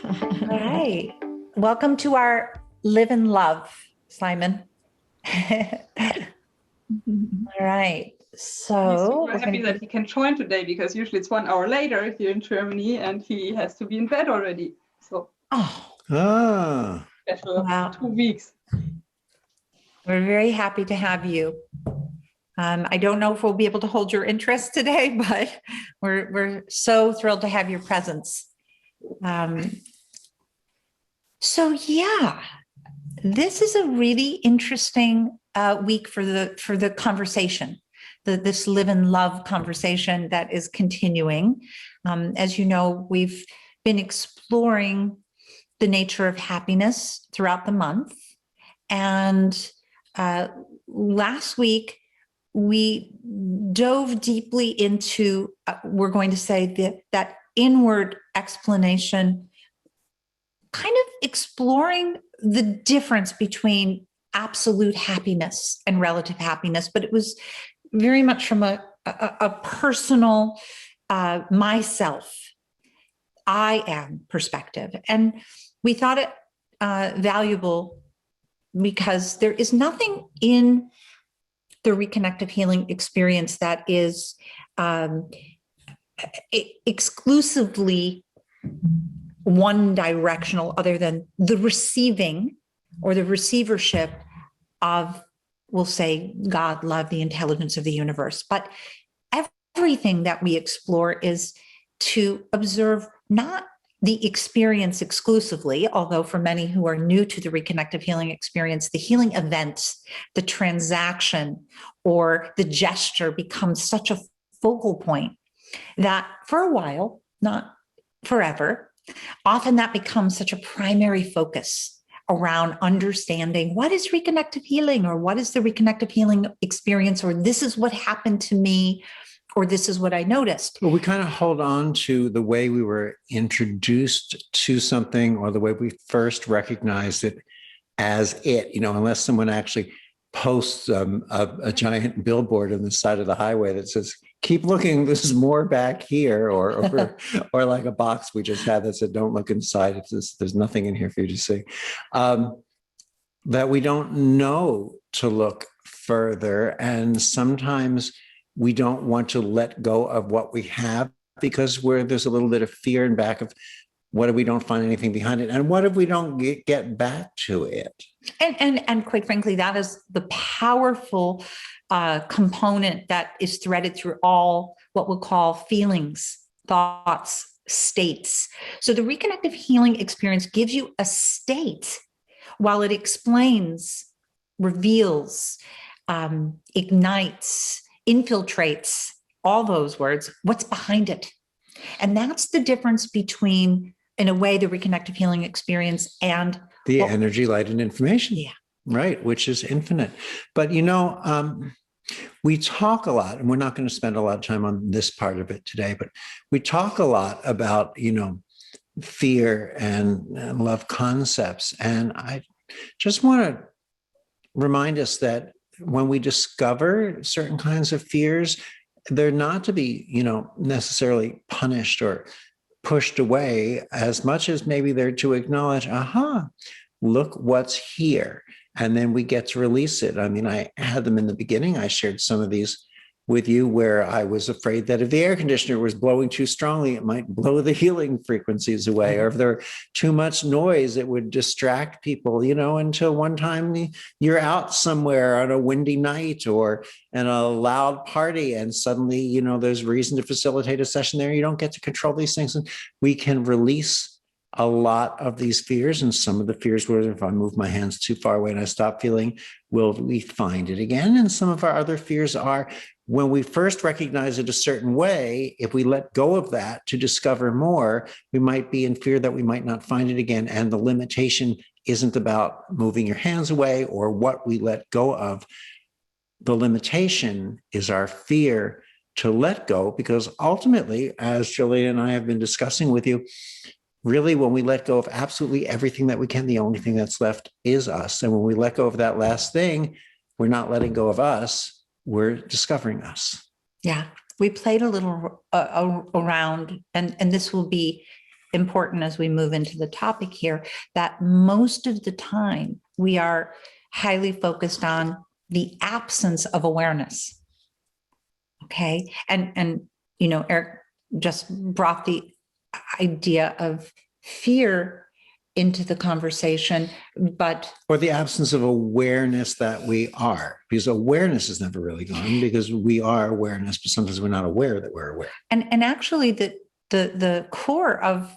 All right. Welcome to our Live and Love, Simon. All right. He's So super happy that he can join today because usually it's 1 hour later here in Germany and he has to be in bed already. So special wow. 2 weeks. We're very happy to have you. I don't know if we'll be able to hold your interest today, but we're so thrilled to have your presence. So yeah, this is a really interesting week for the conversation, this live and love conversation that is continuing. As you know, we've been exploring the nature of happiness throughout the month, and last week we dove deeply into we're going to say that inward explanation, kind of exploring the difference between absolute happiness and relative happiness, but it was very much from a personal myself, I am perspective. And we thought it valuable because there is nothing in the reconnective healing experience that is exclusively one directional, other than the receiving or the receivership of, we'll say, God, love, the intelligence of the universe. But everything that we explore is to observe not the experience exclusively, although for many who are new to the reconnective healing experience, the healing event, the transaction, or the gesture becomes such a focal point that for a while, not forever, often that becomes such a primary focus around understanding what is reconnective healing, or what is the reconnective healing experience, or this is what happened to me, or this is what I noticed. Well, we kind of hold on to the way we were introduced to something, or the way we first recognized it as it, unless someone actually posts a giant billboard on the side of the highway that says, keep looking, there's more back here, or like a box we just had that said, don't look inside, there's nothing in here for you to see. That we don't know to look further. And sometimes we don't want to let go of what we have because there's a little bit of fear in back of, what if we don't find anything behind it? And what if we don't get back to it? And quite frankly, that is the powerful component that is threaded through all what we'll call feelings, thoughts, states. So the reconnective healing experience gives you a state while it explains, reveals, ignites, infiltrates, all those words, what's behind it. And that's the difference between, in a way, the reconnective healing experience and the energy, light, and information. Yeah. Right, which is infinite. But, we talk a lot, and we're not going to spend a lot of time on this part of it today, but we talk a lot about, fear and love concepts. And I just want to remind us that when we discover certain kinds of fears, they're not to be, necessarily punished or pushed away, as much as maybe they're to acknowledge, look what's here. And then we get to release it. I mean, I had them in the beginning. I shared some of these with you, where I was afraid that if the air conditioner was blowing too strongly, it might blow the healing frequencies away. Or if there were too much noise, it would distract people, until one time you're out somewhere on a windy night or in a loud party, and suddenly, there's reason to facilitate a session there. You don't get to control these things. And we can release a lot of these fears. And some of the fears were, if I move my hands too far away and I stop feeling, will we find it again? And some of our other fears are, when we first recognize it a certain way, if we let go of that to discover more, we might be in fear that we might not find it again. And the limitation isn't about moving your hands away or what we let go of. The limitation is our fear to let go, because ultimately, as Jillian and I have been discussing with you, really, when we let go of absolutely everything that we can, the only thing that's left is us. And when we let go of that last thing, we're not letting go of us. We're discovering us. Yeah, we played a little around, and this will be important as we move into the topic here, that most of the time we are highly focused on the absence of awareness. Okay. And Eric just brought the idea of fear into the conversation, but or the absence of awareness that we are, because awareness is never really gone, because we are awareness, but sometimes we're not aware that we're aware. and actually the core of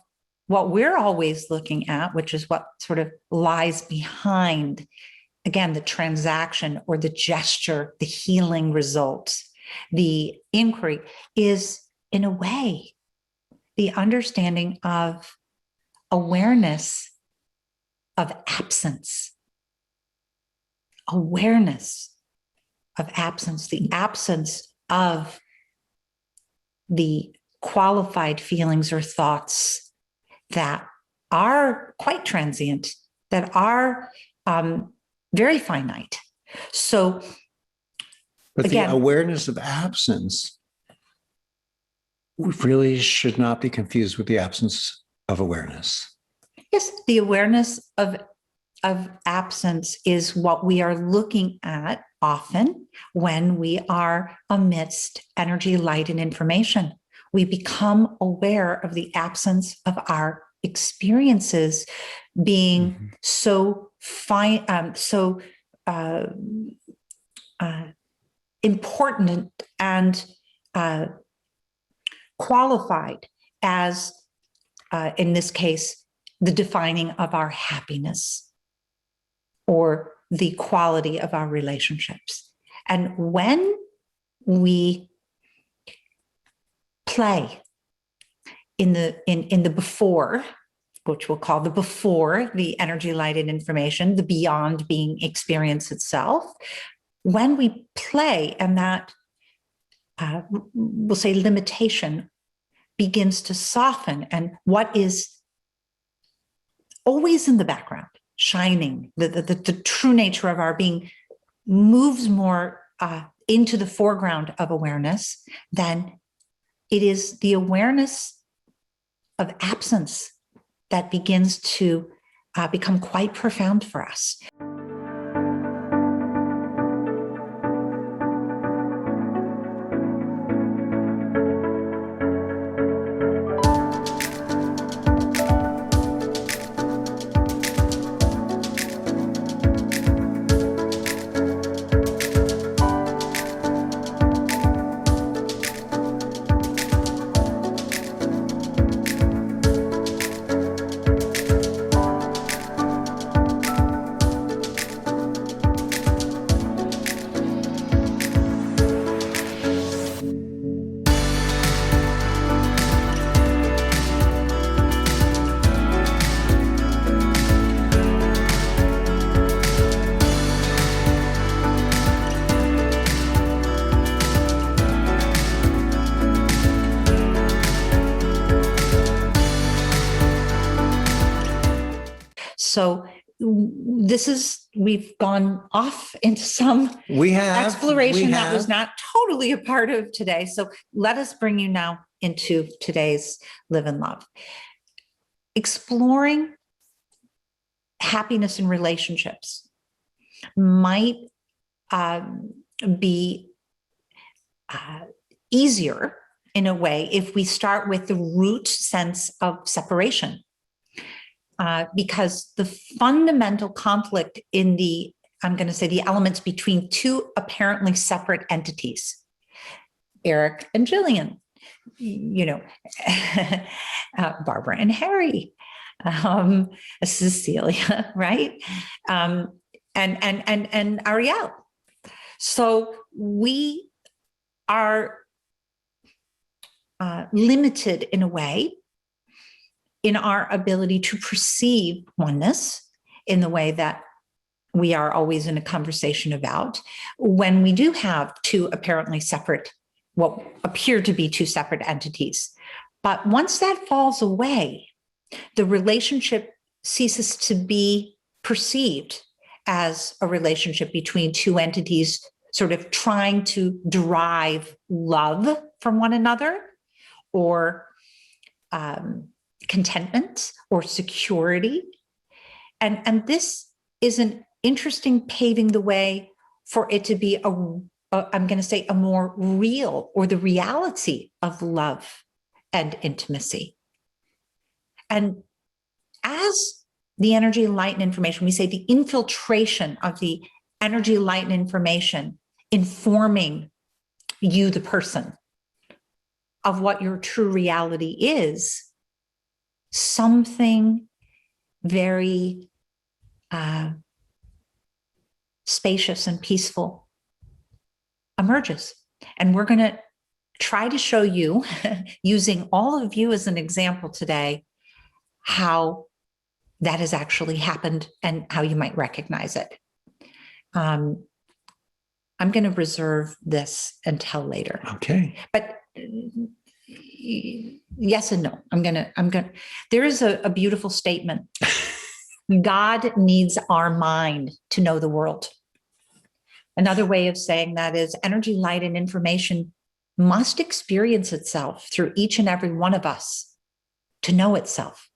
what we're always looking at, which is what sort of lies behind, again, the transaction or the gesture, the healing results, the inquiry, is in a way the understanding of awareness of absence. Awareness of absence, the absence of the qualified feelings or thoughts that are quite transient, that are very finite. So, but again, the awareness of absence really should not be confused with the absence of awareness. yes, the awareness of absence is what we are looking at often when we are amidst energy, light, and information. We become aware of the absence of our experiences being so fine, important and qualified as, in this case, the defining of our happiness or the quality of our relationships. And when we play in the before, which we'll call the before, the energy, light, and information, the beyond being experience itself, when we play and that, we'll say, limitation begins to soften, and what is always in the background, shining, the true nature of our being moves more into the foreground of awareness, then it is the awareness of absence that begins to become quite profound for us. So we've gone off into some exploration that was not totally a part of today. So let us bring you now into today's Live and Love. Exploring happiness in relationships might be easier in a way if we start with the root sense of separation. Because the fundamental conflict in the elements between two apparently separate entities, Eric and Jillian, Barbara and Harry, Cecilia, right? And Ariel. So we are limited in a way in our ability to perceive oneness in the way that we are always in a conversation about, when we do have two apparently separate, what appear to be two separate entities. But once that falls away, the relationship ceases to be perceived as a relationship between two entities sort of trying to derive love from one another, or contentment or security. And this is an interesting paving the way for it to be I'm going to say a more real, or the reality of love and intimacy. And as the energy, light, and information, we say the infiltration of the energy, light, and information informing you, the person, of what your true reality is, something very spacious and peaceful emerges. And we're going to try to show you, using all of you as an example today, how that has actually happened and how you might recognize it. I'm going to reserve this until later. Okay. But yes and no. There is a beautiful statement. God needs our mind to know the world. Another way of saying that is energy, light, and information must experience itself through each and every one of us to know itself.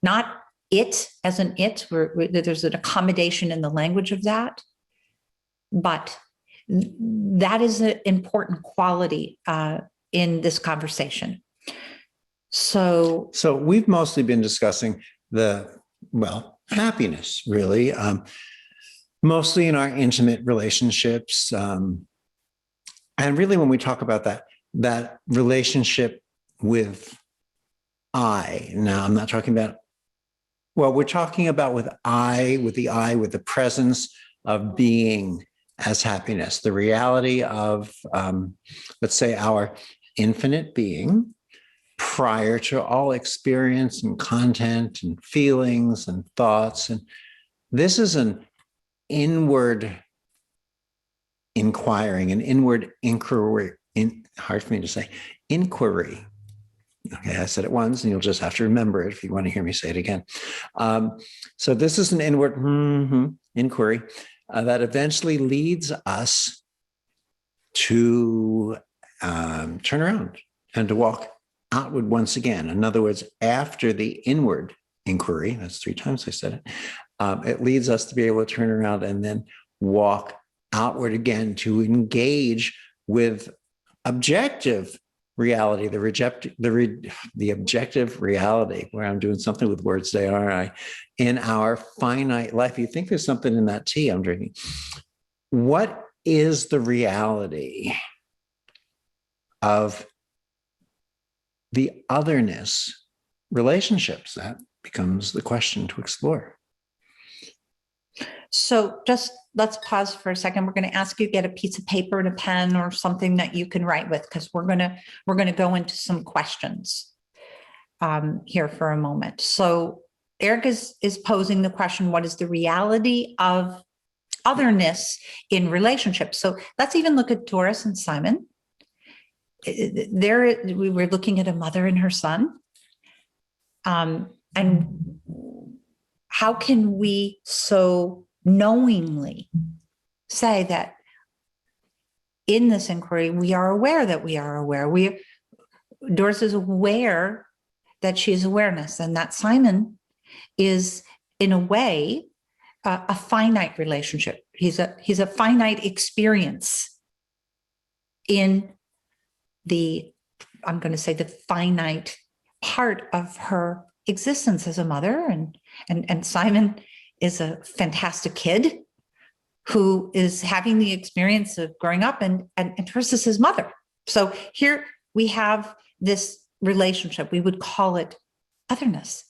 Not it as an it, where there's an accommodation in the language of that, but that is an important quality in this conversation. So we've mostly been discussing happiness, really, mostly in our intimate relationships. And really, when we talk about that relationship with now I'm not talking about, we're talking about with the presence of being as happiness, the reality of, let's say, our infinite being prior to all experience and content and feelings and thoughts. And this is an inward inquiring, an inward inquiry, hard for me to say, inquiry. Okay, I said it once, and you'll just have to remember it if you want to hear me say it again. So this is an inward inquiry that eventually leads us to turn around and to walk outward once again. In other words, after the inward inquiry, that's 3 times I said it, it leads us to be able to turn around and then walk outward again to engage with objective reality, the objective reality, where I'm doing something with words today, aren't I? In our finite life. You think there's something in that tea I'm drinking. What is the reality of the otherness relationships? That becomes the question to explore. So just let's pause for a second. We're going to ask you to get a piece of paper and a pen or something that you can write with, because we're going to go into some questions here for a moment. So Eric is posing the question, what is the reality of otherness in relationships? So let's even look at Doris and Simon. There, we were looking at a mother and her son. And how can we so knowingly say that in this inquiry, we are aware that we are aware. Doris is aware that she is awareness, and that Simon is, in a way, a finite relationship. He's a finite experience in I'm going to say, the finite part of her existence as a mother, and Simon is a fantastic kid who is having the experience of growing up, and Doris is his mother. So here we have this relationship. We would call it otherness.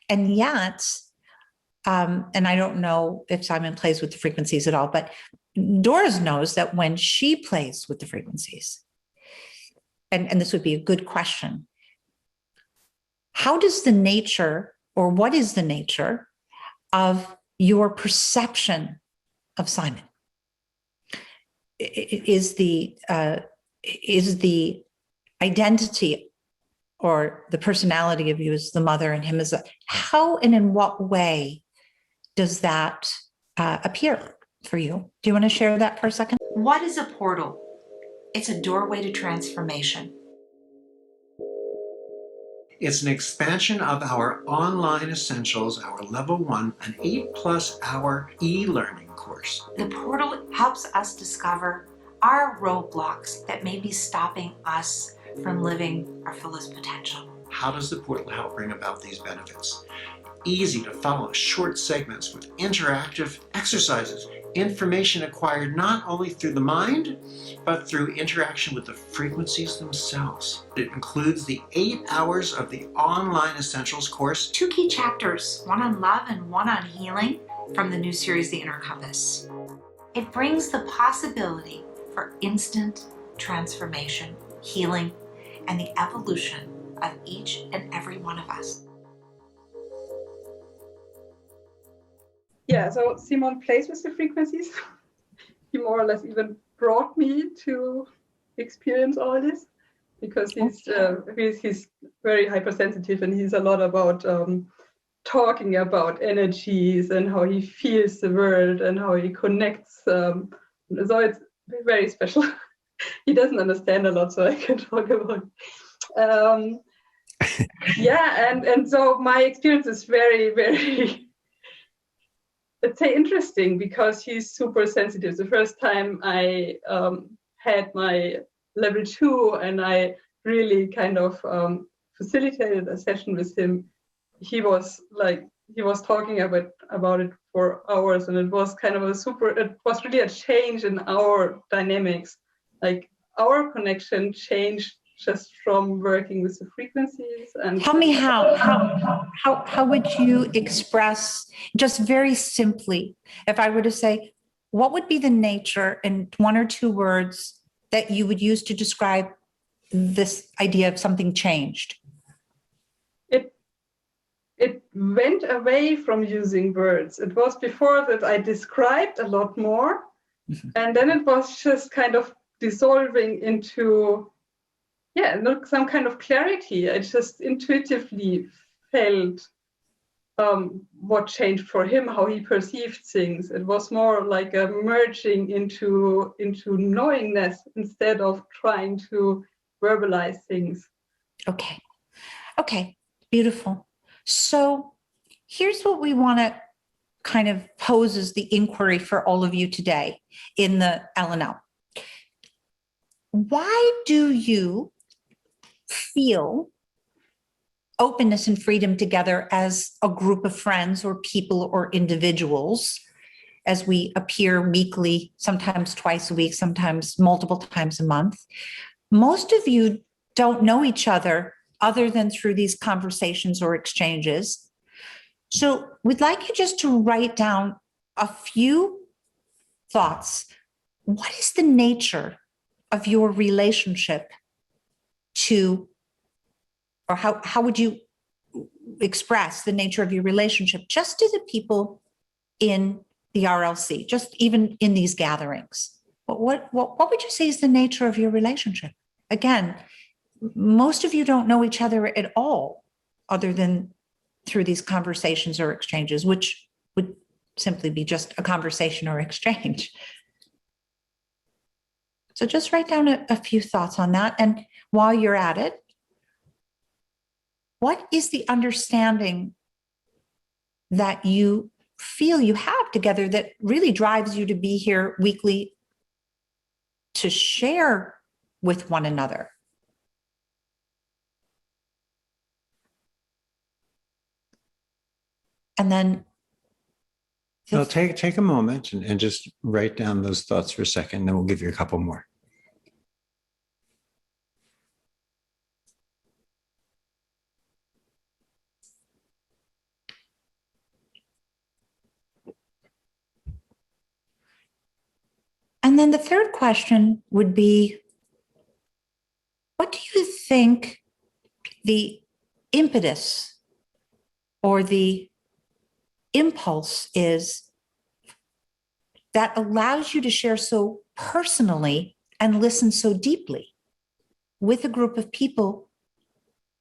And yet, and I don't know if Simon plays with the frequencies at all, but Doris knows that when she plays with the frequencies, and this would be a good question, how does the nature, or what is the nature of your perception of Simon? Is the identity or the personality of you as the mother and him as how and in what way does that appear for you? Do you want to share that for a second? What is a portal? It's a doorway to transformation. It's an expansion of our online essentials, our level 1, an 8+ hour e-learning course. The portal helps us discover our roadblocks that may be stopping us from living our fullest potential. How does the portal help bring about these benefits? Easy to follow short segments with interactive exercises, information acquired not only through the mind, but through interaction with the frequencies themselves. It includes the 8 hours of the online essentials course. 2 key chapters, one on love and one on healing from the new series, The Inner Compass. It brings the possibility for instant transformation, healing, and the evolution of each and every one of us. Yeah, so Simon plays with the frequencies. He more or less even brought me to experience all this because he's very hypersensitive, and he's a lot about talking about energies and how he feels the world and how he connects. So it's very special. He doesn't understand a lot, so I can talk about yeah, and so my experience is very, very, let's say, interesting because he's super sensitive. The first time I had my level 2 and I really kind of facilitated a session with him, he was talking about it for hours, and it was kind of it was really a change in our dynamics. Like our connection changed just from working with the frequencies. And tell me how would you express, just very simply, if I were to say, what would be the nature in 1 or 2 words that you would use to describe this idea of something changed? It went away from using words. It was before that I described a lot more, and then it was just kind of dissolving into some kind of clarity. I just intuitively felt what changed for him, how he perceived things. It was more like a merging into knowingness instead of trying to verbalize things. Okay, beautiful. So here's what we want to kind of pose as the inquiry for all of you today in the LNL. Why do you feel openness and freedom together as a group of friends or people or individuals as we appear weekly, sometimes twice a week, sometimes multiple times a month? Most of you don't know each other than through these conversations or exchanges. So we'd like you just to write down a few thoughts. What is the nature of your relationship to, or how would you express the nature of your relationship just to the people in the RLC, just even in these gatherings? What would you say is the nature of your relationship? Again, most of you don't know each other at all, other than through these conversations or exchanges, which would simply be just a conversation or exchange. So just write down a few thoughts on that. And while you're at it, what is the understanding that you feel you have together that really drives you to be here weekly to share with one another? And then Well, take a moment and just write down those thoughts for a second, then we'll give you a couple more. And then the third question would be, what do you think the impetus or the impulse is that allows you to share so personally and listen so deeply with a group of people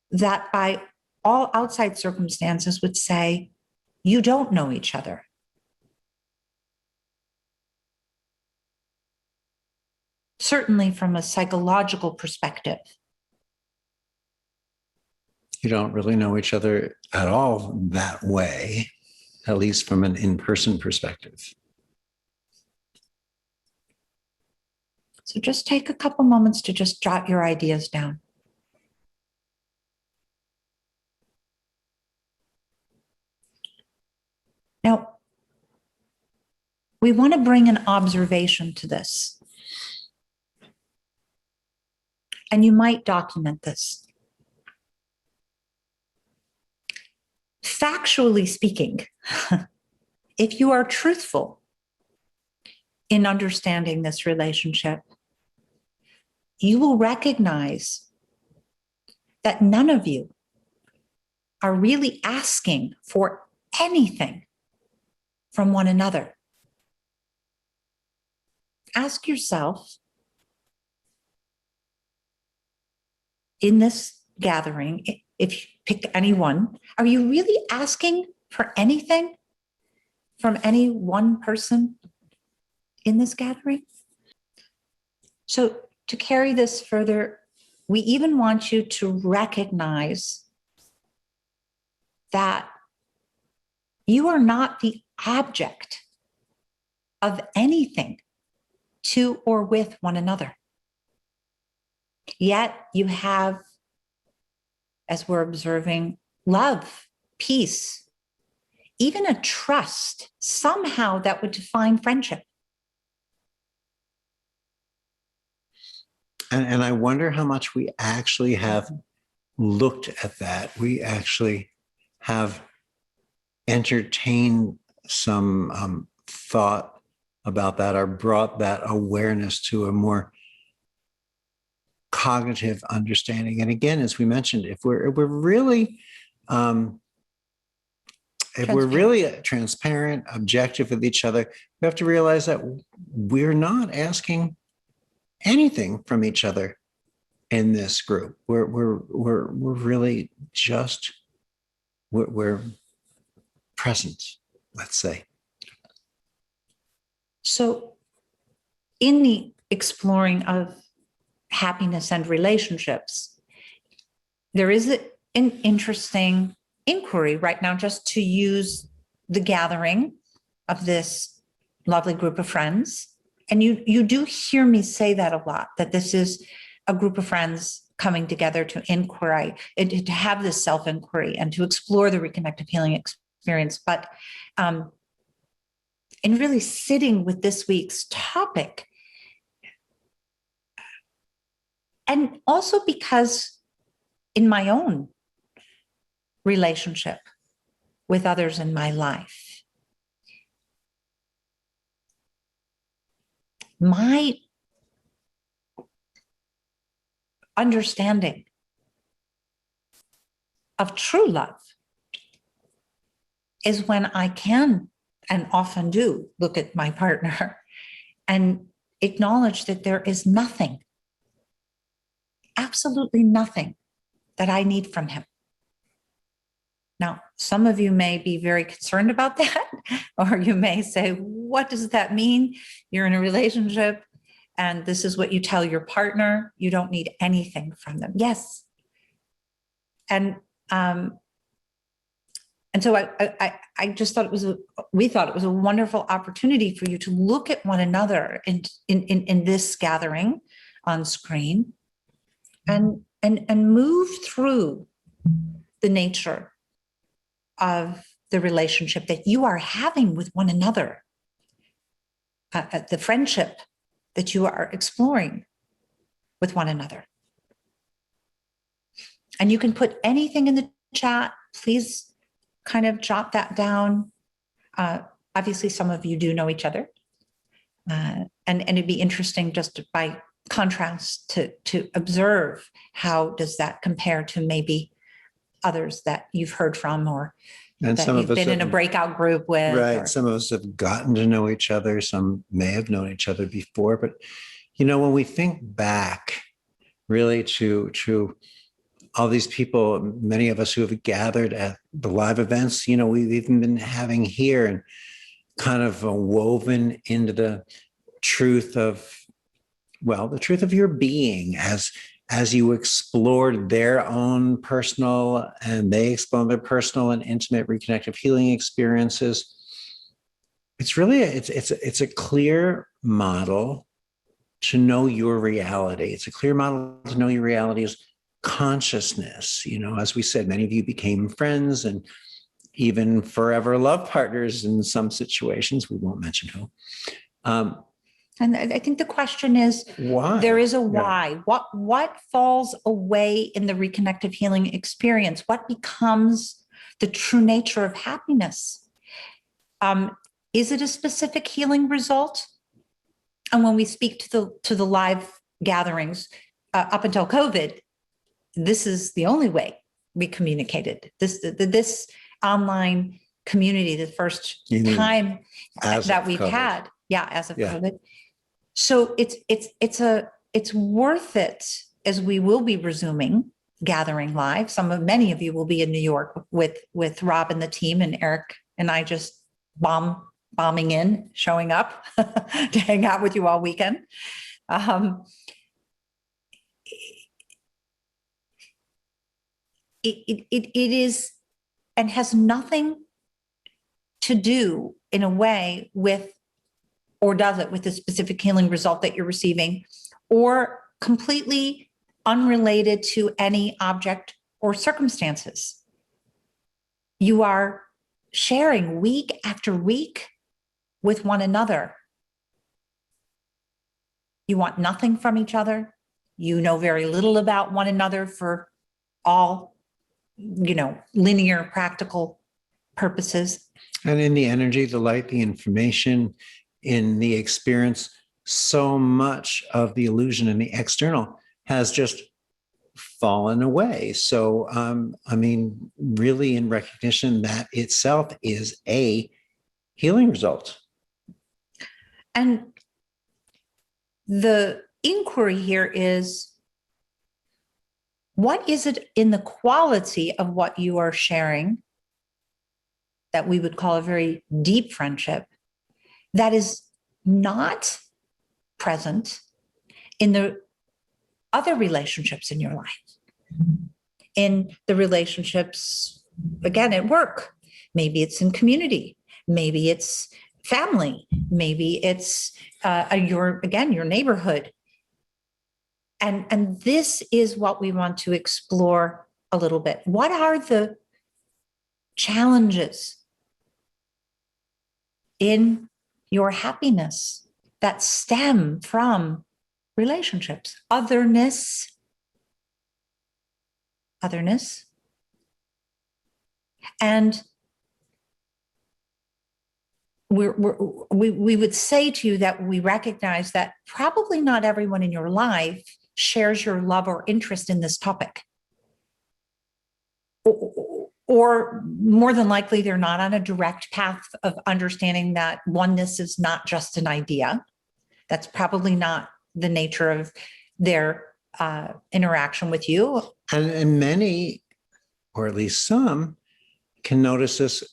that by all outside circumstances would say, you don't know each other? Certainly from a psychological perspective. you don't really know each other at all that way, at least from an in-person perspective. So just take a couple moments to just jot your ideas down. Now, we want to bring an observation to this. And you might document this. Factually speaking, if you are truthful in understanding this relationship, you will recognize that none of you are really asking for anything from one another. Ask yourself, in this gathering, if you pick any one, are you really asking for anything from any one person in this gathering? So to carry this further, we even want you to recognize that you are not the object of anything to or with one another. Yet you have, as we're observing, love, peace, even a trust somehow that would define friendship. And I wonder how much we actually have looked at that. We actually have entertained some thought about that, or brought that awareness to a more cognitive understanding. And again, as we mentioned, if we're really transparent, objective with each other, we have to realize that we're not asking anything from each other in this group. We're really just we're present, let's say. So in the exploring of happiness and relationships, there is an interesting inquiry right now just to use the gathering of this lovely group of friends. And you do hear me say that a lot, that this is a group of friends coming together to inquiry, to have this self-inquiry and to explore the reconnective healing experience. But in really sitting with this week's topic, and also because in my own relationship with others in my life, my understanding of true love is when I can, and often do, look at my partner and acknowledge that there is nothing, absolutely nothing, that I need from him. Now, some of you may be very concerned about that, or you may say, what does that mean? You're in a relationship and this is what you tell your partner. You don't need anything from them. Yes. And so I just thought we thought it was a wonderful opportunity for you to look at one another in this gathering on screen and move through the nature of the relationship that you are having with one another, the friendship that you are exploring with one another. And you can put anything in the chat. Please kind of jot that down. Obviously, some of you do know each other. And it'd be interesting just by contrast to observe how does that compare to maybe others that you've heard from, or and that some you've of us been in a breakout group with. Right. Or, some of us have gotten to know each other. Some may have known each other before. But, you know, when we think back really to all these people, many of us who have gathered at the live events, you know, we've even been having here, and kind of woven into the truth of, well, the truth of your being as as you explored their own personal and they explored their personal and intimate reconnective healing experiences, it's really it's a clear model to know your reality. It's a clear model to know your reality is consciousness. You know, as we said, many of you became friends and even forever love partners in some situations. We won't mention who. And I think the question is, why? There is a why. Yeah. What falls away in the reconnective healing experience? What becomes the true nature of happiness? Is it a specific healing result? And when we speak to the live gatherings up until COVID, this is the only way we communicated. This online community, the first time that we've had, as of COVID. So it's worth it, as we will be resuming gathering live. Many of you will be in New York with Rob and the team, and Eric and I just bombing in, showing up to hang out with you all weekend. It is, and has nothing to do in a way with, or does it, with the specific healing result that you're receiving, or completely unrelated to any object or circumstances. You are sharing week after week with one another. You want nothing from each other. You know very little about one another for all, linear, practical purposes. And in the energy, the light, the information, in the experience, so much of the illusion in the external has just fallen away. So, really in recognition that itself is a healing result. And the inquiry here is, what is it in the quality of what you are sharing that we would call a very deep friendship that is not present in the other relationships in your life? In the relationships, again, at work, maybe it's in community, maybe it's family, maybe it's your neighborhood. And this is what we want to explore a little bit. What are the challenges in your happiness that stem from relationships? Otherness. And we would say to you that we recognize that probably not everyone in your life shares your love or interest in this topic. Or more than likely, they're not on a direct path of understanding that oneness is not just an idea. That's probably not the nature of their interaction with you. And many, or at least some, can notice this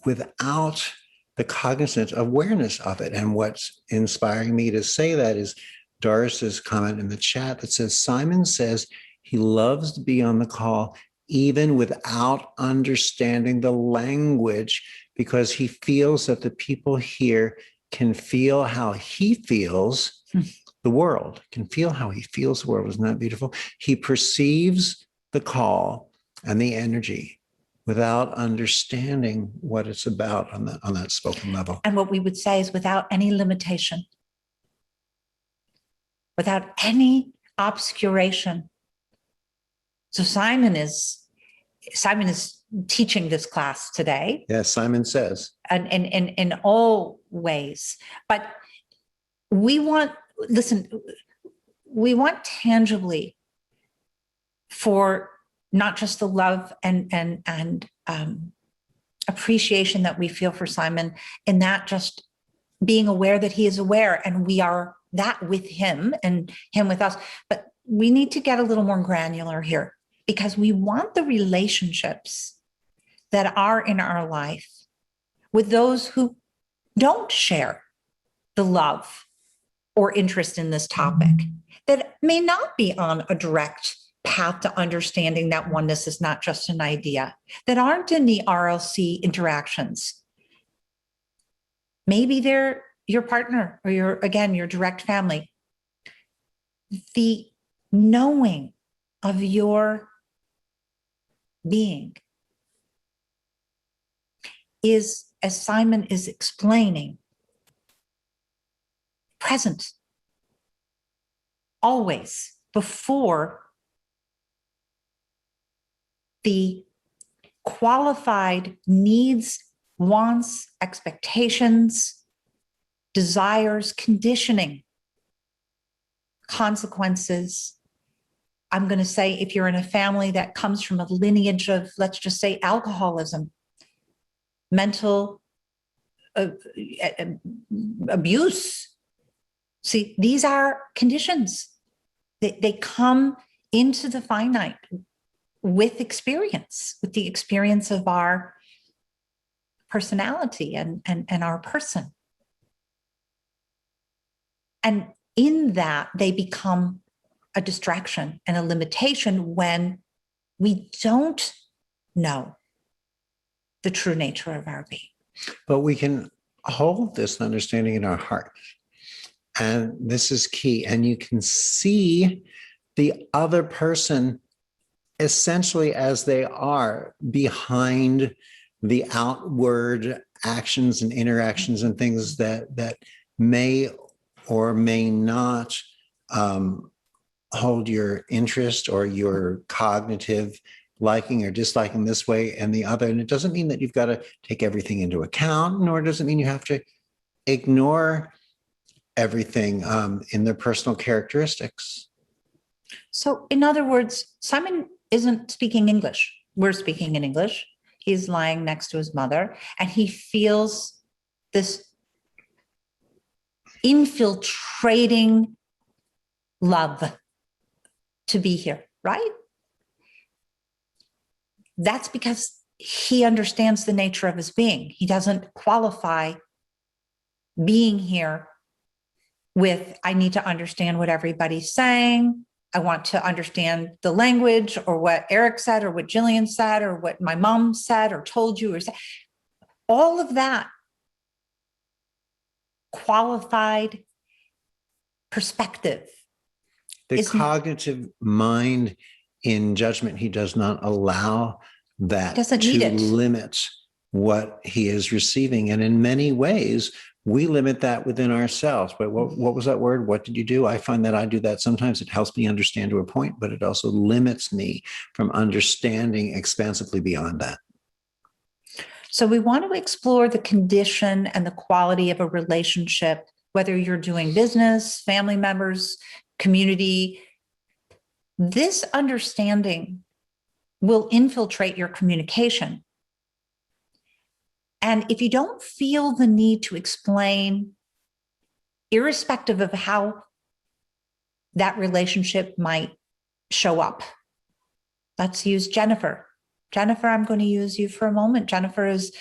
without the cognizant awareness of it. And what's inspiring me to say that is Doris's comment in the chat that says, Simon says he loves to be on the call even without understanding the language, because he feels that the people here can feel how he feels the world, can feel how he feels the world. Isn't that beautiful? He perceives the call and the energy without understanding what it's about on that spoken level. And what we would say is without any limitation, without any obscuration. So Simon is teaching this class today. Yes, Simon says. And in all ways. But we want tangibly for not just the love and appreciation that we feel for Simon, in that just being aware that he is aware, and we are that with him and him with us. But we need to get a little more granular here, because we want the relationships that are in our life with those who don't share the love or interest in this topic. that may not be on a direct path to understanding that oneness is not just an idea, that aren't in the RLC interactions. Maybe they're your partner or your direct family. The knowing of your being is, as Simon is explaining, present always before the qualified needs, wants, expectations, desires, conditioning, consequences. I'm going to say, if you're in a family that comes from a lineage of, let's just say, alcoholism, mental abuse. See, these are conditions. They come into the finite with experience, with the experience of our personality and our person. And in that, they become a distraction and a limitation when we don't know the true nature of our being. But we can hold this understanding in our heart. And this is key. And you can see the other person essentially as they are behind the outward actions and interactions and things that may or may not hold your interest or your cognitive liking or disliking this way and the other. And it doesn't mean that you've got to take everything into account, nor does it mean you have to ignore everything in their personal characteristics. So in other words, Simon isn't speaking English. We're speaking in English. He's lying next to his mother and he feels this infiltrating love to be here, right? That's because he understands the nature of his being. He doesn't qualify being here with, I need to understand what everybody's saying. I want to understand the language or what Eric said or what Jillian said or what my mom said or told you or said. All of that qualified perspective. The cognitive mind in judgment, he does not allow that to limit what he is receiving. And in many ways, we limit that within ourselves. But what was that word? What did you do? I find that I do that sometimes. It helps me understand to a point, but it also limits me from understanding expansively beyond that. So we want to explore the condition and the quality of a relationship, whether you're doing business, family members, community. This understanding will infiltrate your communication. And if you don't feel the need to explain, irrespective of how that relationship might show up, let's use Jennifer. Jennifer, I'm going to use you for a moment. Jennifer is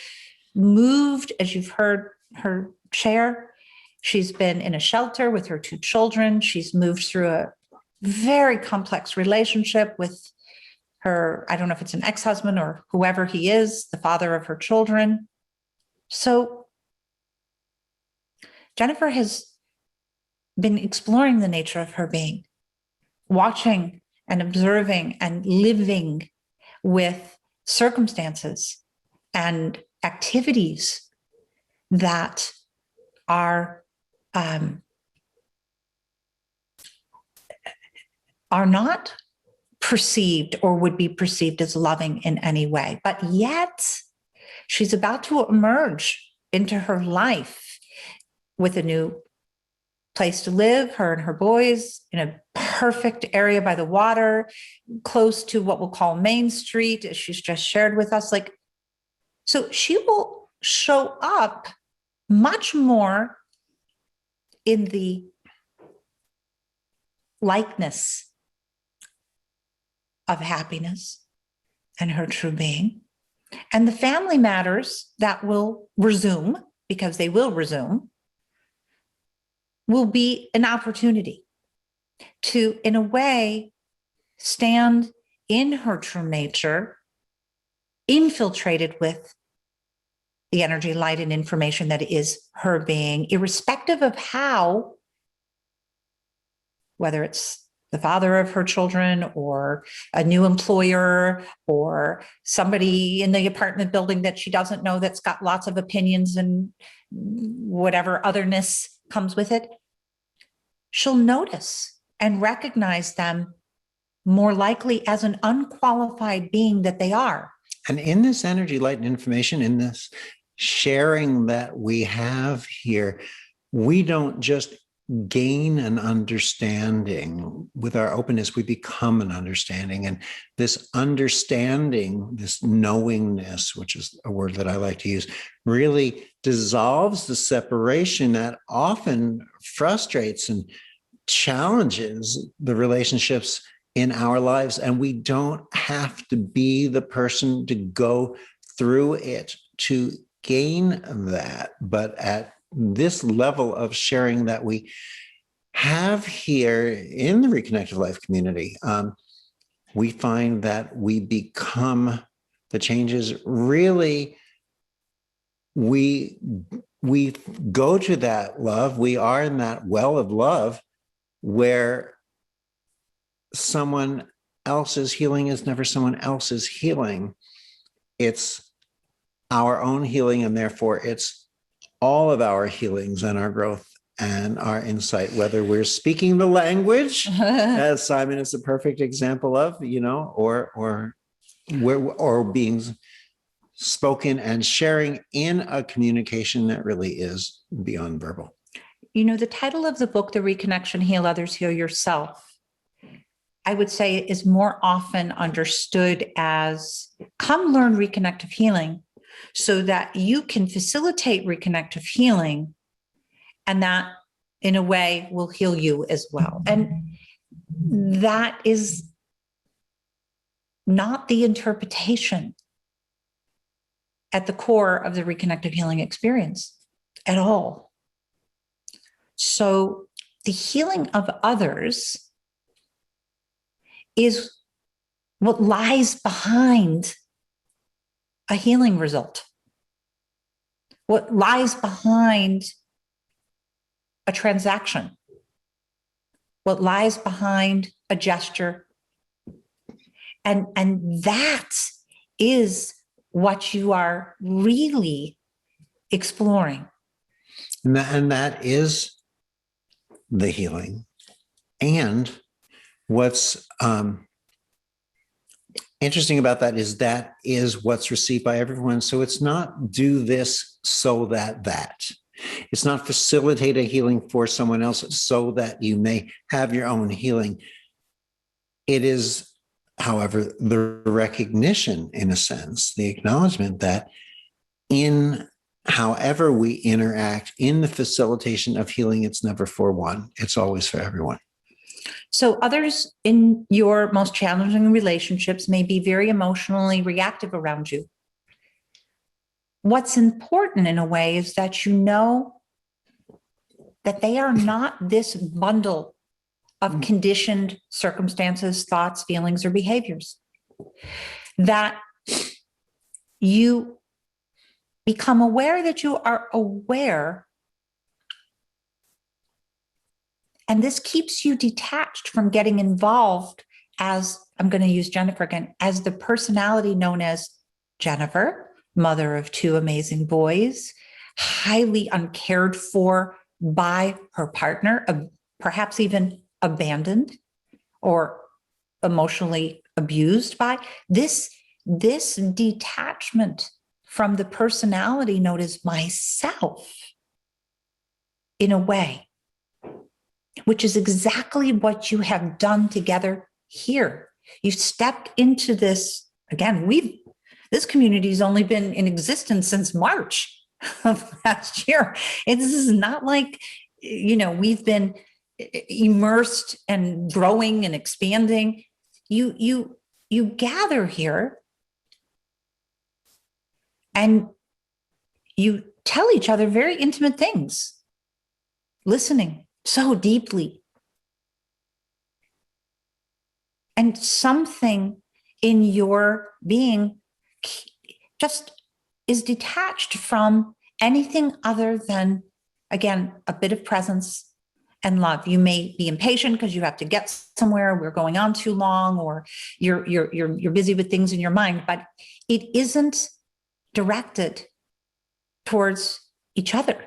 moved, as you've heard her share. She's been in a shelter with her 2 children. She's moved through a very complex relationship with her, I don't know if it's an ex-husband or whoever he is, the father of her children. So Jennifer has been exploring the nature of her being, watching and observing and living with circumstances and activities that are not perceived or would be perceived as loving in any way. But yet she's about to emerge into her life with a new place to live, her and her boys in a perfect area by the water, close to what we'll call Main Street, as she's just shared with us. So she will show up much more in the likeness of happiness and her true being. And the family matters that will resume, because they will resume, will be an opportunity to, in a way, stand in her true nature, infiltrated with the energy, light, and information that is her being, irrespective of how, whether it's the father of her children or a new employer or somebody in the apartment building that she doesn't know that's got lots of opinions and whatever otherness comes with it, she'll notice and recognize them more likely as an unqualified being that they are. And in this energy, light, and information, in this sharing that we have here, we don't just gain an understanding. With our openness, we become an understanding. And this understanding, this knowingness, which is a word that I like to use, really dissolves the separation that often frustrates and challenges the relationships in our lives. And we don't have to be the person to go through it to gain that. But at this level of sharing that we have here in the Reconnective Life community, we find that we become the changes. Really, we go to that love. We are in that well of love where someone else's healing is never someone else's healing. It's our own healing, and therefore it's all of our healings and our growth and our insight, whether we're speaking the language, as Simon is a perfect example of, or being spoken and sharing in a communication that really is beyond verbal. The title of the book, The Reconnection, Heal Others, Heal Yourself, I would say is more often understood as come learn reconnective healing so that you can facilitate reconnective healing, and that in a way will heal you as well. And that is not the interpretation at the core of the reconnective healing experience at all. So the healing of others is what lies behind a healing result, what lies behind a transaction, what lies behind a gesture. And that is what you are really exploring. And that is the healing. And what's interesting about that is what's received by everyone. So it's not do this so that. It's not facilitate a healing for someone else so that you may have your own healing. It is, however, the recognition, in a sense, the acknowledgement that in however we interact in the facilitation of healing, it's never for one, it's always for everyone. So others in your most challenging relationships may be very emotionally reactive around you. What's important in a way is that you know that they are not this bundle of conditioned circumstances, thoughts, feelings, or behaviors. That you become aware that you are aware. And this keeps you detached from getting involved as, I'm going to use Jennifer again, as the personality known as Jennifer, mother of two amazing boys, highly uncared for by her partner, perhaps even abandoned or emotionally abused by. This detachment from the personality known as myself, in a way, which is exactly what you have done together here. You've stepped into this, again, this community's only been in existence since March of last year. This is not like, we've been immersed and growing and expanding. You gather here and you tell each other very intimate things, listening so deeply, And something in your being just is detached from anything other than, again, a bit of presence and love. You may be impatient because you have to get somewhere, we're going on too long, or you're busy with things in your mind, but it isn't directed towards each other.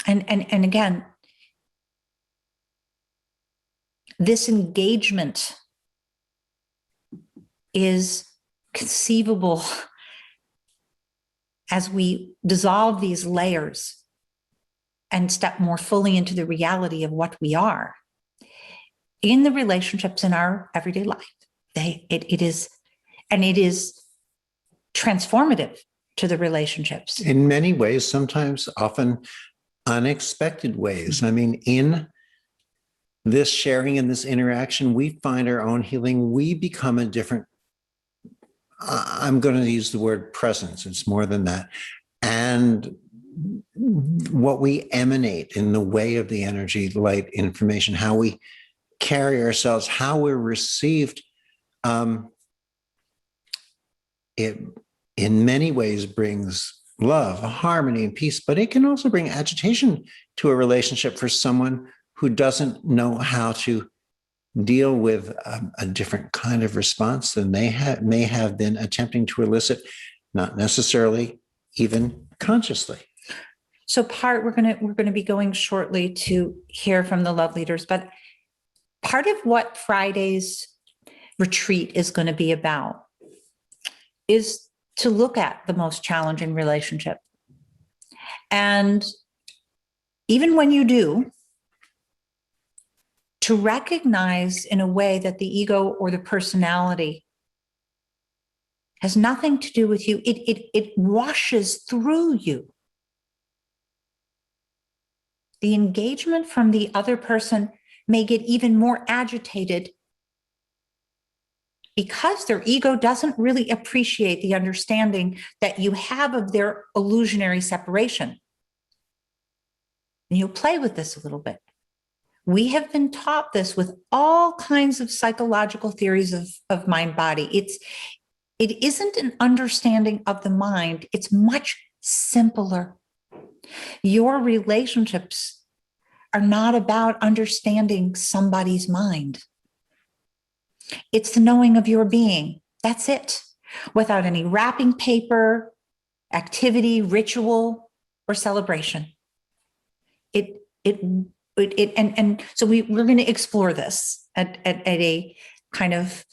And again, this engagement is conceivable as we dissolve these layers and step more fully into the reality of what we are in the relationships in our everyday life. It is transformative to the relationships. In many ways, sometimes often unexpected ways. I mean, in this sharing and this interaction, we find our own healing. We become a different, I'm going to use the word presence. It's more than that. And what we emanate in the way of the energy, light, information, how we carry ourselves, how we're received, it in many ways brings love, harmony, and peace, but it can also bring agitation to a relationship for someone who doesn't know how to deal with a different kind of response than they may have been attempting to elicit, not necessarily even consciously. So we're going to be going shortly to hear from the love leaders, but part of what Friday's retreat is going to be about is to look at the most challenging relationship. And even when you do, to recognize in a way that the ego or the personality has nothing to do with you. It washes through you. The engagement from the other person may get even more agitated because their ego doesn't really appreciate the understanding that you have of their illusionary separation. And you'll play with this a little bit. We have been taught this with all kinds of psychological theories of mind-body. It isn't an understanding of the mind. It's much simpler. Your relationships are not about understanding somebody's mind. It's the knowing of your being. That's it. Without any wrapping paper, activity, ritual, or celebration. And so we're going to explore this at a kind of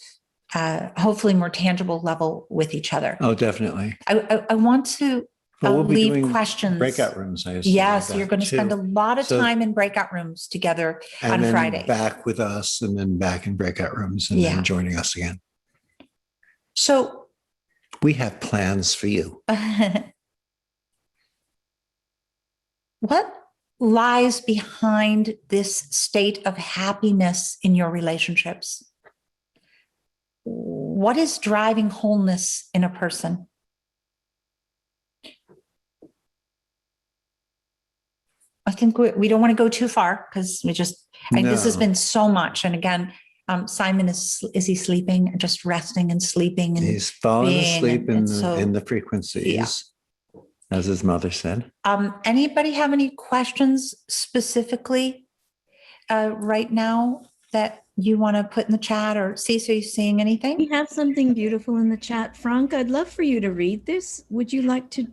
hopefully more tangible level with each other. Oh, definitely. I want to we'll be leave doing questions. Breakout rooms, I assume. Yes, you're going to spend a lot of So- time in breakout rooms together on And then Friday. back with us, and then back in breakout rooms, and Yeah. then joining us again. So We have plans for you. what lies behind this state of happiness in your relationships? What is driving wholeness in a person? I think we don't want to go too far because this has No. been so much. And again, Simon, is he sleeping, just resting and sleeping? And He's fallen being, asleep and so- in the frequencies, as his mother said. Anybody have any questions specifically right now that you want to put in the chat, or Cece, are you seeing We anything? have something beautiful in the chat. Frank, I'd love for you to read this. Would you like to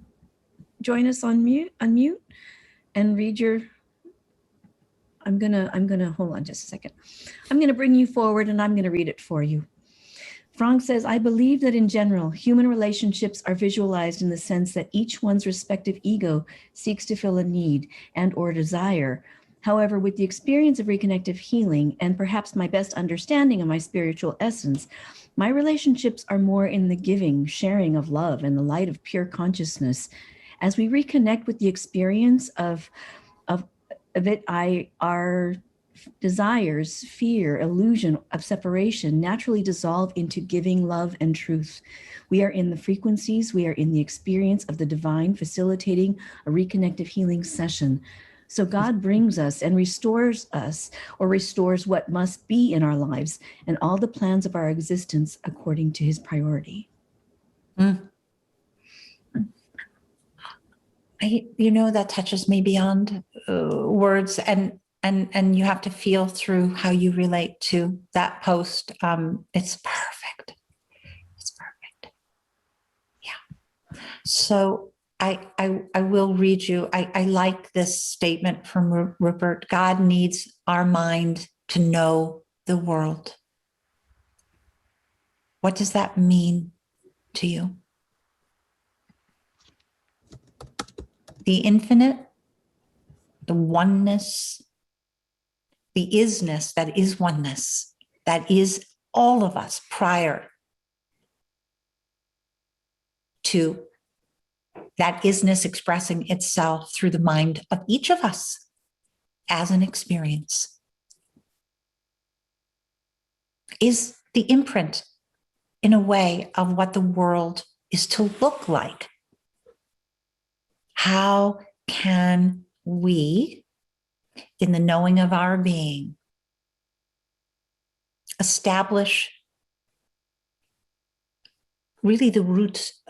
join us on unmute and read your, I'm gonna, hold on just a second. I'm gonna bring you forward and I'm gonna read it for you. Frank says, I believe that in general, human relationships are visualized in the sense that each one's respective ego seeks to fill a need and or desire. However, with the experience of reconnective healing and perhaps my best understanding of my spiritual essence, my relationships are more in the giving, sharing of love and the light of pure consciousness. As we reconnect with the experience of it, our desires, fear, illusion of separation naturally dissolve into giving, love, and truth. We are in the frequencies, we are in the experience of the divine facilitating a reconnective healing session. So God brings us and restores us, or restores what must be in our lives and all the plans of our existence according to his priority. Mm. That touches me beyond words, and you have to feel through how you relate to that post. It's perfect. It's perfect. Yeah. So I will read you. I like this statement from Rupert. God needs our mind to know the world. What does that mean to you? The infinite, the oneness, the isness that is oneness, that is all of us prior to that isness expressing itself through the mind of each of us as an experience, is the imprint in a way of what the world is to look like. How can we, in the knowing of our being, establish really the roots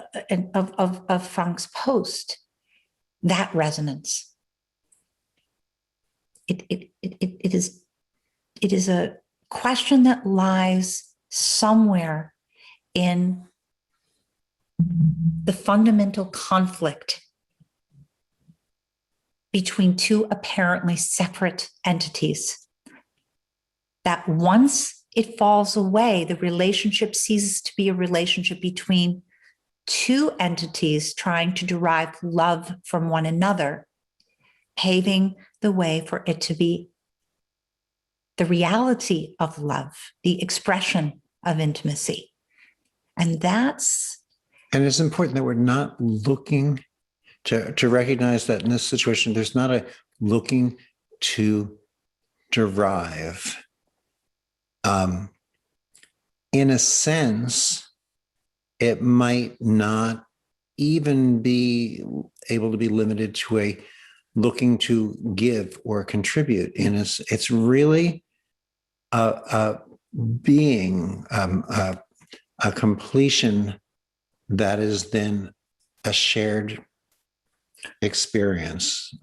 of Frank's post, that resonance? It is a question that lies somewhere in the fundamental conflict between two apparently separate entities, that once it falls away, the relationship ceases to be a relationship between two entities trying to derive love from one another, paving the way for it to be the reality of love, the expression of intimacy. And it's important that we're not looking to recognize that in this situation, there's not a looking to derive. In a sense, it might not even be able to be limited to a looking to give or contribute. It's really a being, a completion that is then a shared experience.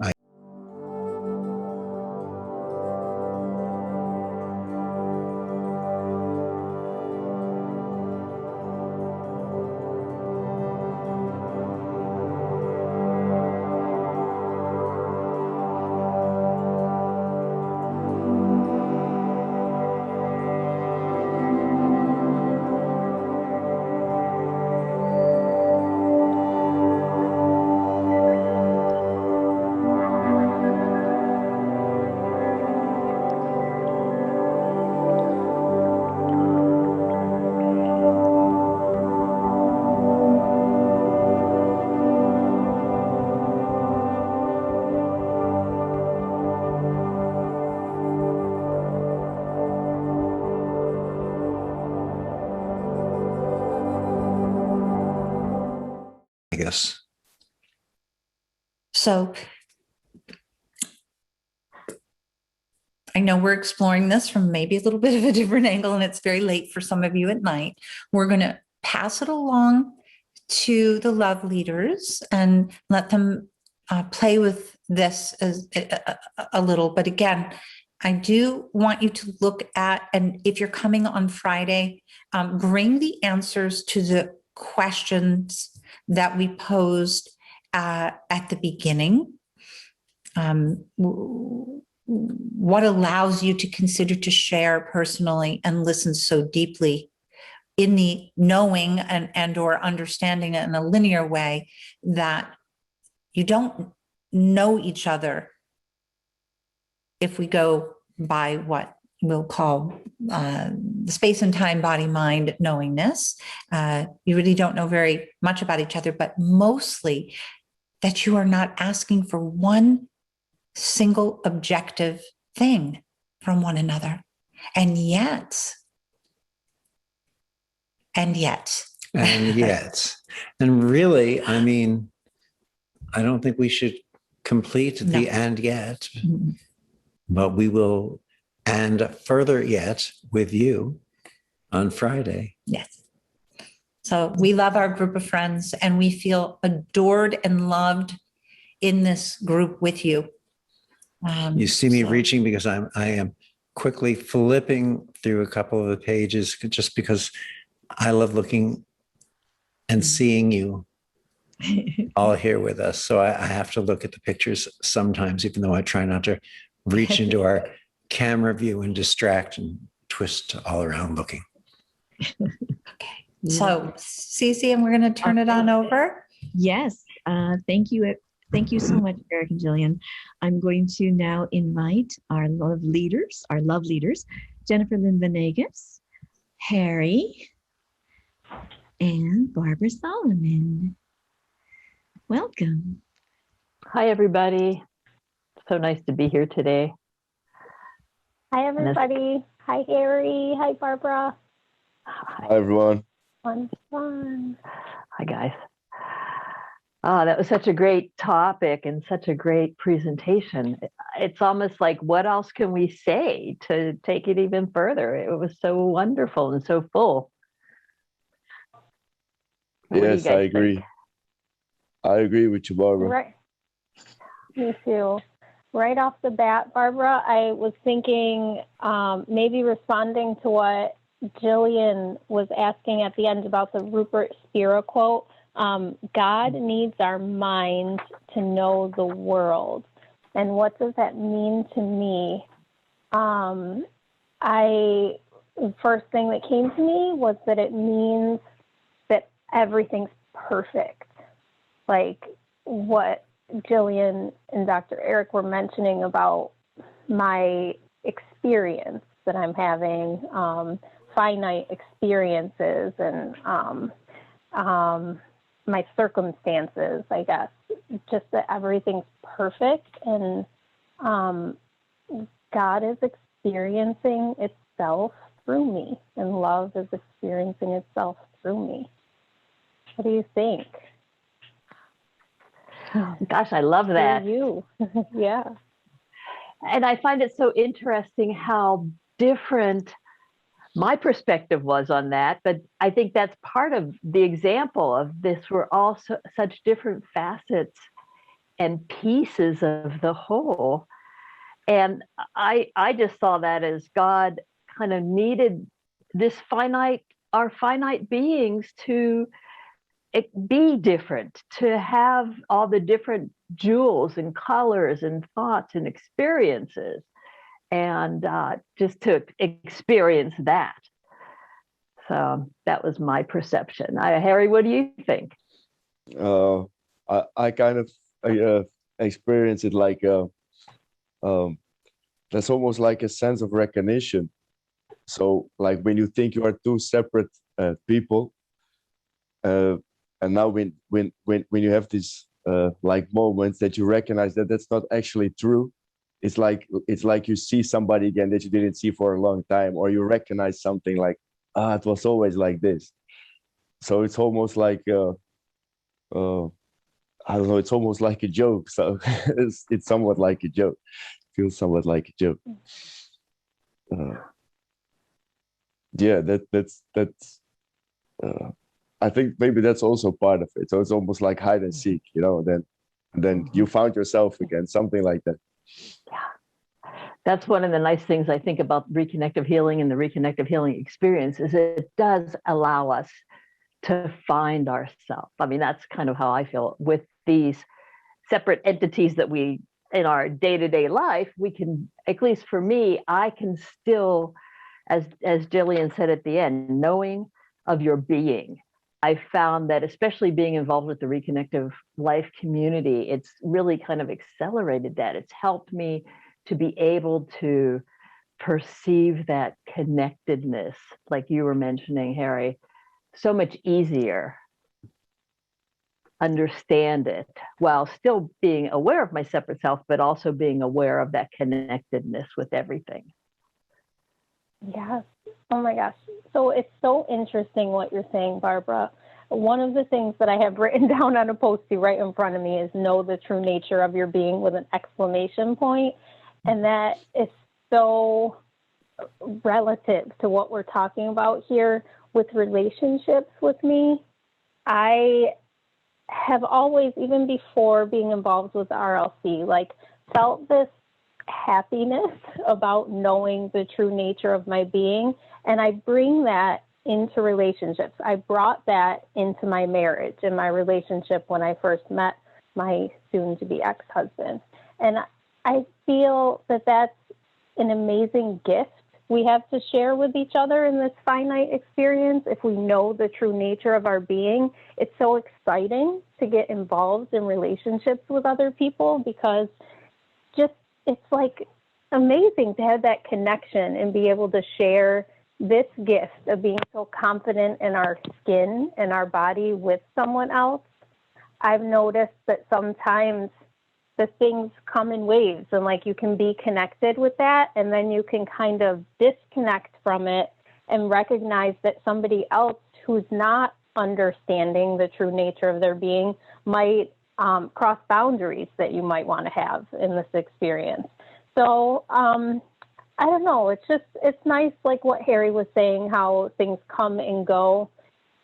I guess. So I know we're exploring this from maybe a little bit of a different angle, and it's very late for some of you at night. We're going to pass it along to the love leaders and let them play with this as a little. But again, I do want you to look at, and if you're coming on Friday, bring the answers to the questions that we posed at the beginning. What allows you to consider to share personally and listen so deeply in the knowing and or understanding in a linear way that you don't know each other if we go by what we'll call the space and time, body, mind, knowingness. You really don't know very much about each other, but mostly that you are not asking for one single objective thing from one another. And yet, and really, I mean, I don't think we should complete the and yet, but we will and further yet with you on Friday. Yes. So we love our group of friends and we feel adored and loved in this group with you. You see me reaching because I am quickly flipping through a couple of the pages just because I love looking and seeing you all here with us. So I have to look at the pictures sometimes, even though I try not to reach into our camera view and distract and twist all around looking. Okay. So Cece, and we're going to turn it on over. Yes. Thank you. Thank you so much, Eric and Jillian. I'm going to now invite our love leaders, Jennifer Lynn Venegas, Harry, and Barbara Solomon. Welcome. Hi, everybody. So nice to be here today. Hi, everybody. Hi, Harry. Hi, Barbara. Hi, everyone. Fun. Hi, guys. That was such a great topic and such a great presentation. It's almost like, what else can we say to take it even further? It was so wonderful and so full. Yes, I agree. Think? I agree with you, Barbara. Right. Me too. Right off the bat, Barbara, I was thinking maybe responding to what Jillian was asking at the end about the Rupert Spira quote. God needs our mind to know the world. And what does that mean to me? The first thing that came to me was that it means that everything's perfect. Like what Jillian and Dr. Eric were mentioning about my experience that I'm having, finite experiences and my circumstances, I guess, just that everything's perfect and God is experiencing itself through me and love is experiencing itself through me. What do you think? Gosh, I love that. You. Yeah. And I find it so interesting how different my perspective was on that, but I think that's part of the example of this. We're all such different facets and pieces of the whole. And I just saw that as God kind of needed our finite beings to be different, to have all the different jewels and colors and thoughts and experiences. And just to experience that. So that was my perception. Harry, what do you think? I kind of experience it like that's almost like a sense of recognition. So like when you think you are two separate people, and now when you have these like moments that you recognize that that's not actually true. It's like you see somebody again that you didn't see for a long time, or you recognize something like, it was always like this. So it's almost like, I don't know, it's almost like a joke. So it's somewhat like a joke. Feels somewhat like a joke. Yeah, that's. I think maybe that's also part of it. So it's almost like hide and seek, then you found yourself again, something like that. Yeah, that's one of the nice things I think about reconnective healing and the reconnective healing experience is it does allow us to find ourselves. I mean, that's kind of how I feel with these separate entities that we, in our day-to-day life, we can, at least for me, I can still, as Jillian said at the end, knowing of your being. I found that especially being involved with the Reconnective Life community, it's really kind of accelerated that. It's helped me to be able to perceive that connectedness, like you were mentioning, Harry, so much easier, understand it, while still being aware of my separate self, but also being aware of that connectedness with everything. Yes. Oh my gosh. So it's so interesting what you're saying, Barbara. one of the things that I have written down on a Post-it right in front of me is know the true nature of your being with an exclamation point. And that is so relative to what we're talking about here with relationships with me. I have always, even before being involved with RLC, like felt this happiness about knowing the true nature of my being. And I bring that into relationships. I brought that into my marriage and my relationship when I first met my soon-to-be ex-husband. And I feel that that's an amazing gift we have to share with each other in this finite experience. If we know the true nature of our being, it's so exciting to get involved in relationships with other people, because just it's like amazing to have that connection and be able to share this gift of being so confident in our skin and our body with someone else. I've noticed that sometimes the things come in waves, and like you can be connected with that, and then you can kind of disconnect from it and recognize that somebody else who's not understanding the true nature of their being might cross boundaries that you might want to have in this experience. So I don't know, it's nice, like what Harry was saying, how things come and go.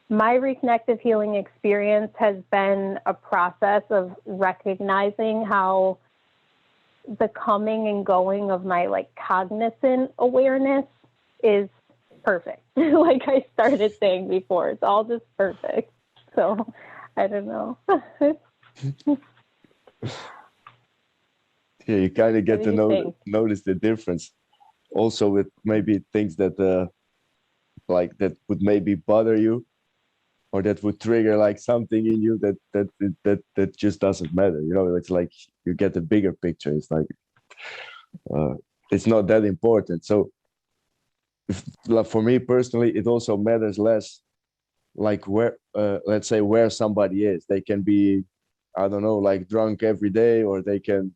My reconnective healing experience has been a process of recognizing how the coming and going of my like cognizant awareness is perfect. Like I started saying before, it's all just perfect. So I don't know. Yeah, you kind of get to notice the difference also with maybe things that like that would maybe bother you, or that would trigger like something in you that just doesn't matter. You know, it's like you get the bigger picture. It's like it's not that important. So like for me personally, it also matters less like where let's say where somebody is. They can be, I don't know, like drunk every day, or they can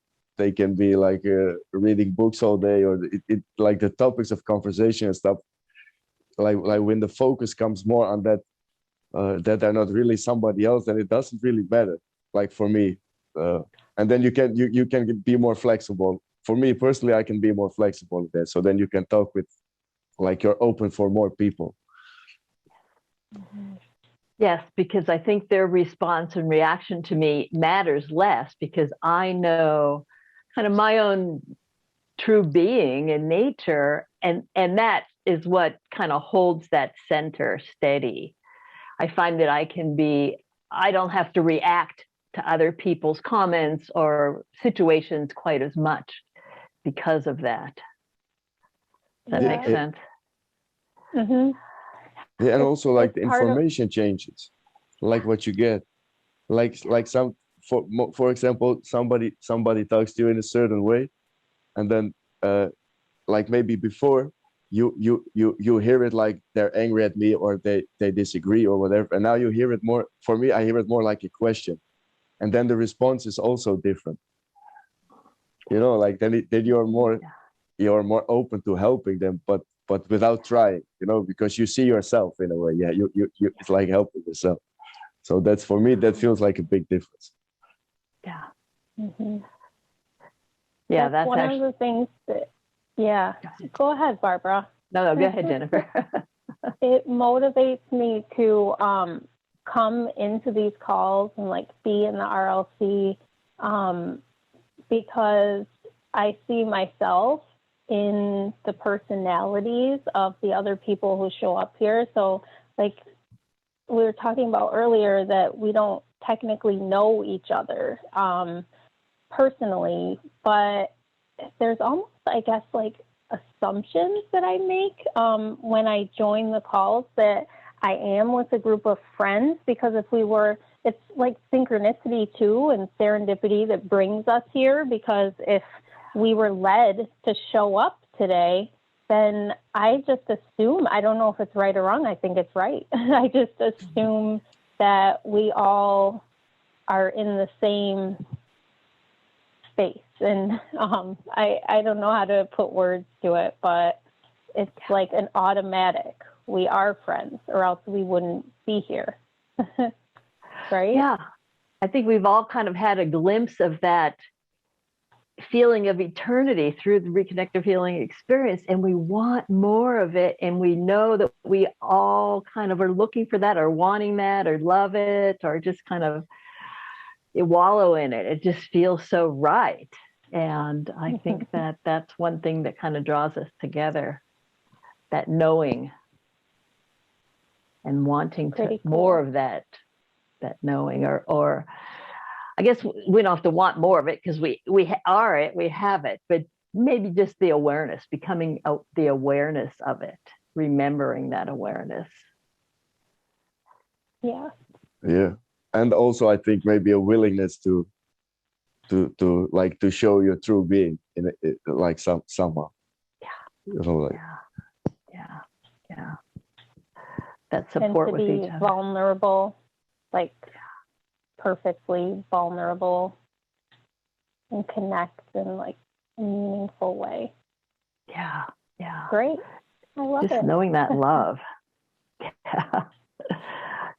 be like reading books all day, or it like the topics of conversation and stuff, like when the focus comes more on that that they're not really somebody else, then it doesn't really matter, like for me. And then you can be more flexible. For me personally, I can be more flexible with that. So then you can talk with, like, you're open for more people. Yes, because I think their response and reaction to me matters less, because I know kind of my own true being and nature, and that is what kind of holds that center steady. I find that I don't have to react to other people's comments or situations quite as much because of that. Does that make sense? Mm-hmm. Yeah, and also like the information changes, like what you get, like some, for example, somebody talks to you in a certain way, and then like maybe before you hear it like they're angry at me, or they disagree or whatever, and now you hear it more. For me, I hear it more like a question, and then the response is also different. You know, like then you're more open to helping them, but without trying. You know, because you see yourself in a way. Yeah, you it's like helping yourself. So that's, for me, that feels like a big difference. Yeah. Mm-hmm. Yeah, that's one actually of the things that. Yeah, go ahead, Barbara. No, go ahead, Jennifer. It motivates me to come into these calls and like be in the RLC because I see myself in the personalities of the other people who show up here. So like we were talking about earlier, that we don't technically know each other personally, but there's almost, I guess, like assumptions that I make when I join the calls that I am with a group of friends, because it's like synchronicity too, and serendipity that brings us here, because if we were led to show up today, then I just assume, I don't know if it's right or wrong, I think it's right. I just assume that we all are in the same space. And I don't know how to put words to it, but it's like an automatic. We are friends, or else we wouldn't be here. Right? Yeah. I think we've all kind of had a glimpse of that feeling of eternity through the reconnective healing experience, and we want more of it, and we know that we all kind of are looking for that, or wanting that, or love it, or just kind of wallow in it. It just feels so right. And I think that that's one thing that kind of draws us together, that knowing and wanting to more of that knowing, or I guess we don't have to want more of it, because we have it, but maybe just the awareness, becoming the awareness of it, remembering that awareness. Yeah. Yeah. And also I think maybe a willingness to show your true being in like somehow. Yeah. You know, like, yeah. That support and with to each be other. vulnerable, like perfectly vulnerable, and connect in like a meaningful way. Yeah. Great. I love Just it. knowing that love.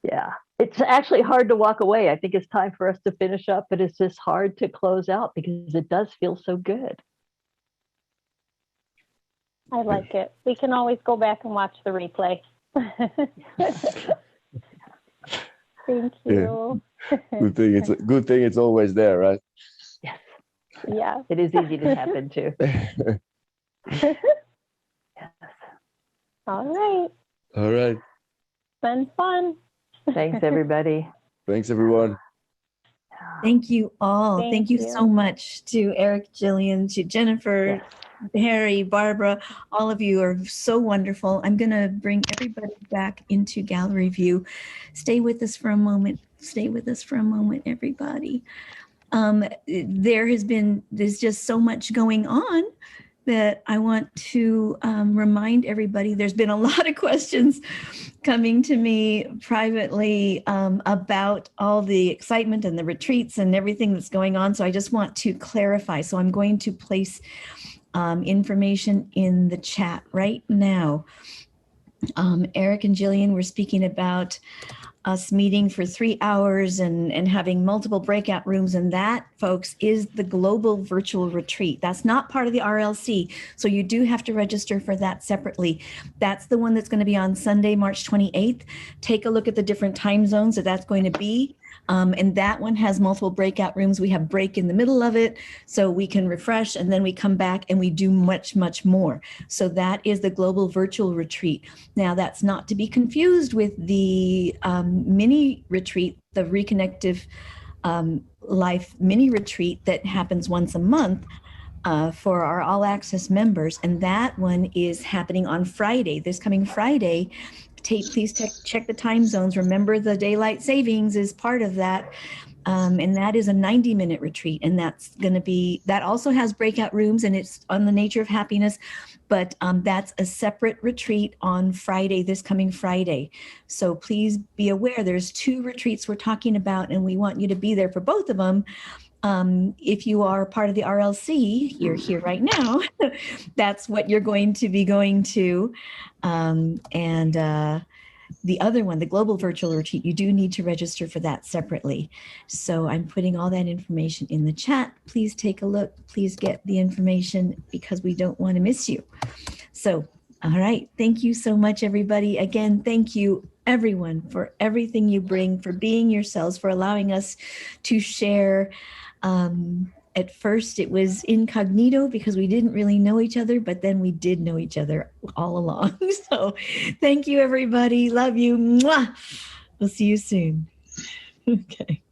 Yeah. It's actually hard to walk away. I think it's time for us to finish up, but it's just hard to close out because it does feel so good. I like it. We can always go back and watch the replay. Thank you. Good thing it's always there, right? Yes. Yeah. It is easy to tap into. Yes. All right. All right. Been fun. Thanks, everybody. Thanks, everyone. Thank you all. Thank you you. so much to Eric, Jillian, to Jennifer, Harry, Barbara. All of you are so wonderful. I'm going to bring everybody back into gallery view. Stay with us for a moment. Stay with us for a moment, everybody. There's just so much going on that I want to remind everybody. There's been a lot of questions coming to me privately about all the excitement and the retreats and everything that's going on. So I just want to clarify. So I'm going to place information in the chat right now. Eric and Jillian were speaking about us meeting for 3 hours and having multiple breakout rooms. And that, folks, is the global virtual retreat. That's not part of the RLC. So you do have to register for that separately. That's the one that's going to be on Sunday, March 28th. Take a look at the different time zones that that's going to be. And that one has multiple breakout rooms. We have break in the middle of it, so we can refresh, and then we come back and we do much, much more. So that is the global virtual retreat. Now, that's not to be confused with the mini retreat, the Reconnective Life mini retreat that happens once a month for our all access members. And that one is happening on Friday, this coming Friday. Please check the time zones. Remember, the daylight savings is part of that. And that is a 90-minute retreat. And that's going to be, that also has breakout rooms, and it's on the nature of happiness. But that's a separate retreat on Friday, this coming Friday. So please be aware, there's 2 retreats we're talking about, and we want you to be there for both of them. If you are part of the RLC, you're here right now. That's what you're going to be going to. The other one, the global virtual retreat, you do need to register for that separately. So I'm putting all that information in the chat. Please take a look. Please get the information, because we don't want to miss you. So, all right. Thank you so much, everybody. Again, thank you, everyone, for everything you bring, for being yourselves, for allowing us to share. At first, it was incognito because we didn't really know each other, but then we did know each other all along. So thank you, everybody. Love you. Mwah. We'll see you soon. Okay.